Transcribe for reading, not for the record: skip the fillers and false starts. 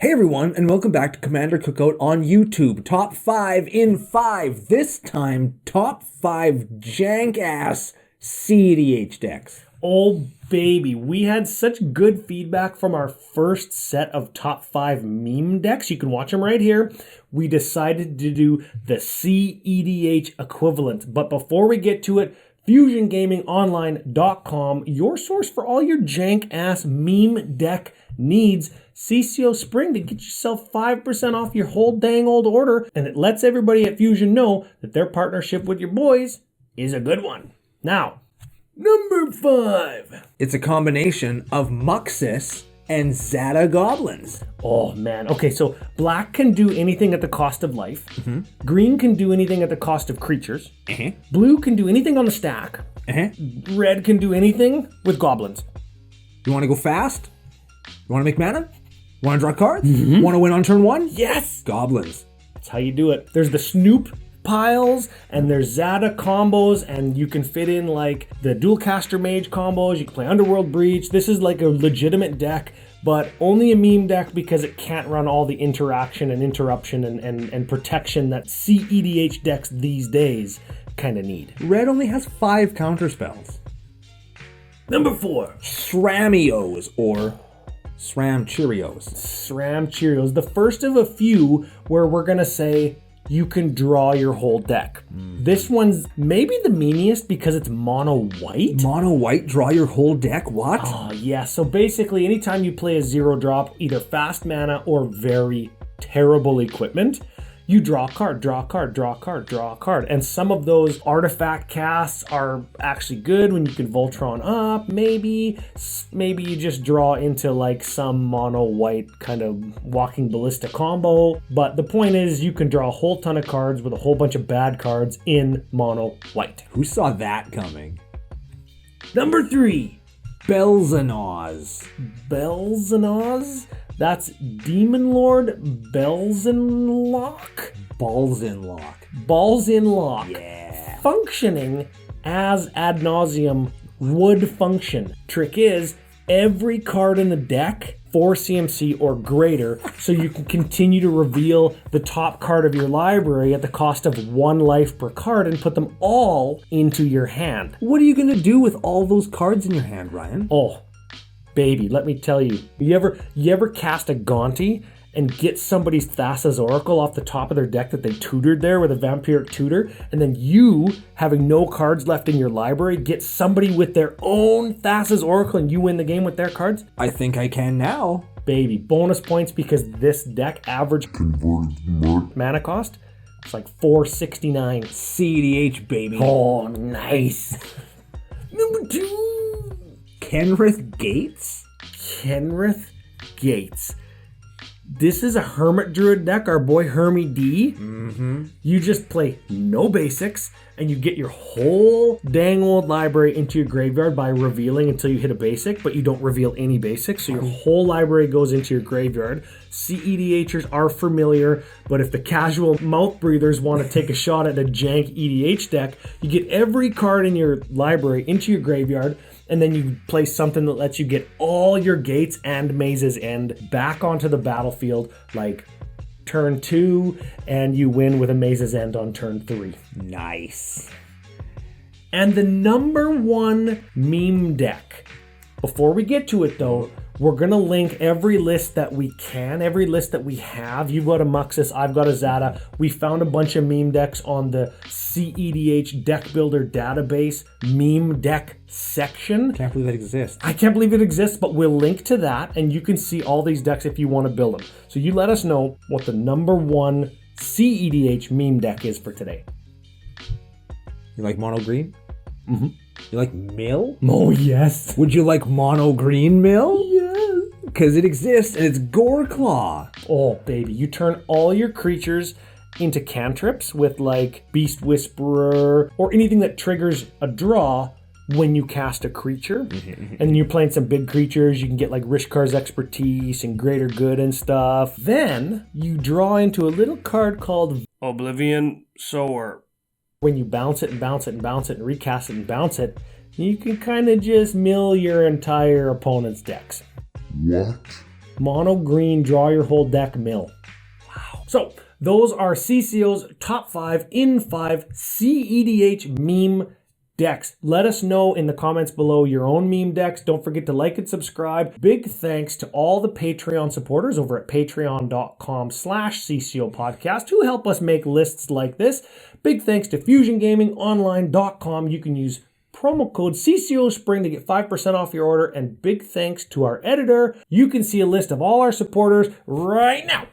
Hey everyone, and welcome back to Commander Cookout on YouTube. Top 5 in 5. This time, top 5 jank-ass cEDH decks. Oh baby, we had such good feedback from our first set of top 5 meme decks. You can watch them right here. We decided to do the cEDH equivalent. But before we get to it, FusionGamingOnline.com, your source for all your jank-ass meme deck needs. CCO Spring to get yourself 5% off your whole dang old order, and it lets everybody at Fusion know that their partnership with your boys is a good one. Now, number 5. It's a combination of Muxus and Zada Goblins. Oh man, okay, so black can do anything at the cost of life. Green can do anything at the cost of creatures. Blue can do anything on the stack. Red can do anything with goblins. You want to go fast? You want to make mana? Want to draw cards? Want to win on turn 1? Yes! Goblins. That's how you do it. There's the Snoop piles, and there's Zada combos, and you can fit in like the Dual Caster Mage combos. You can play Underworld Breach. This is like a legitimate deck, but only a meme deck because it can't run all the interaction and interruption and protection that cEDH decks these days kind of need. Red only has 5 counterspells. Number 4. Rameos, or Sram Cheerios. Sram Cheerios, the first of a few where we're gonna say you can draw your whole deck. This one's maybe the memeiest because it's mono white. Mono white, draw your whole deck? What? Oh yeah, so basically anytime you play a 0-drop, either fast mana or very terrible equipment, you draw a card, draw a card, draw a card, draw a card. And some of those artifact casts are actually good when you can Voltron up, maybe you just draw into like some mono white kind of walking ballista combo. But the point is you can draw a whole ton of cards with a whole bunch of bad cards in mono white. Who saw that coming? Number 3. Belzonaz. Belzonaz? That's Demon Lord Belzenlock? Balls in lock. Balls in lock. Yeah. Functioning as ad nauseum would function. Trick is, every card in the deck 4 CMC or greater, so you can continue to reveal the top card of your library at the cost of 1 life per card and put them all into your hand. What are you gonna do with all those cards in your hand, Ryan? Oh, baby, let me tell you. You ever cast a Gonti and get somebody's Thassa's Oracle off the top of their deck that they tutored there with a Vampiric Tutor, and then you, having no cards left in your library, get somebody with their own Thassa's Oracle and you win the game with their cards? I think I can now. Baby, bonus points because this deck average converted mana cost, it's like 469. cEDH, baby. Oh, nice. Number 2. Kendrith Gates? Kendrith Gates. This is a Hermit Druid deck, our boy Hermy D. You just play no basics, and you get your whole dang old library into your graveyard by revealing until you hit a basic, but you don't reveal any basics, so your whole library goes into your graveyard. cEDHers are familiar, but if the casual mouth breathers want to take a shot at a jank EDH deck, you get every card in your library into your graveyard, and then you play something that lets you get all your gates and Maze's End back onto the battlefield, like turn 2, and you win with a Maze's End on turn 3. Nice. And the number 1 meme deck. Before we get to it though, we're gonna link every list that we can, every list that we have. You've got a Muxus, I've got a Zada. We found a bunch of meme decks on the cEDH Deck Builder database meme deck section. Can't believe that exists. I can't believe it exists, but we'll link to that and you can see all these decks if you want to build them. So you let us know what the number 1 cEDH meme deck is for today. You like mono green? You like mill? Oh, yes. Would you like mono green mill? Yes. Because it exists and it's Gore Claw. Oh, baby. You turn all your creatures into cantrips with like Beast Whisperer or anything that triggers a draw when you cast a creature. And you're playing some big creatures. You can get like Rishkar's Expertise and Greater Good and stuff. Then you draw into a little card called Oblivion Sower. When you bounce it and bounce it and bounce it and recast it and bounce it, you can kind of just mill your entire opponent's decks. What? mono green, draw your whole deck mill. Wow. So those are CCO's top 5 in 5 cEDH meme decks. Let us know in the comments below your own meme decks. Don't forget to like and subscribe. Big thanks to all the Patreon supporters over at patreon.com/CCO Podcast who help us make lists like this. Big thanks to FusionGamingOnline.com. You can use promo code CCO Spring to get 5% off your order. And big thanks to our editor. You can see a list of all our supporters right now.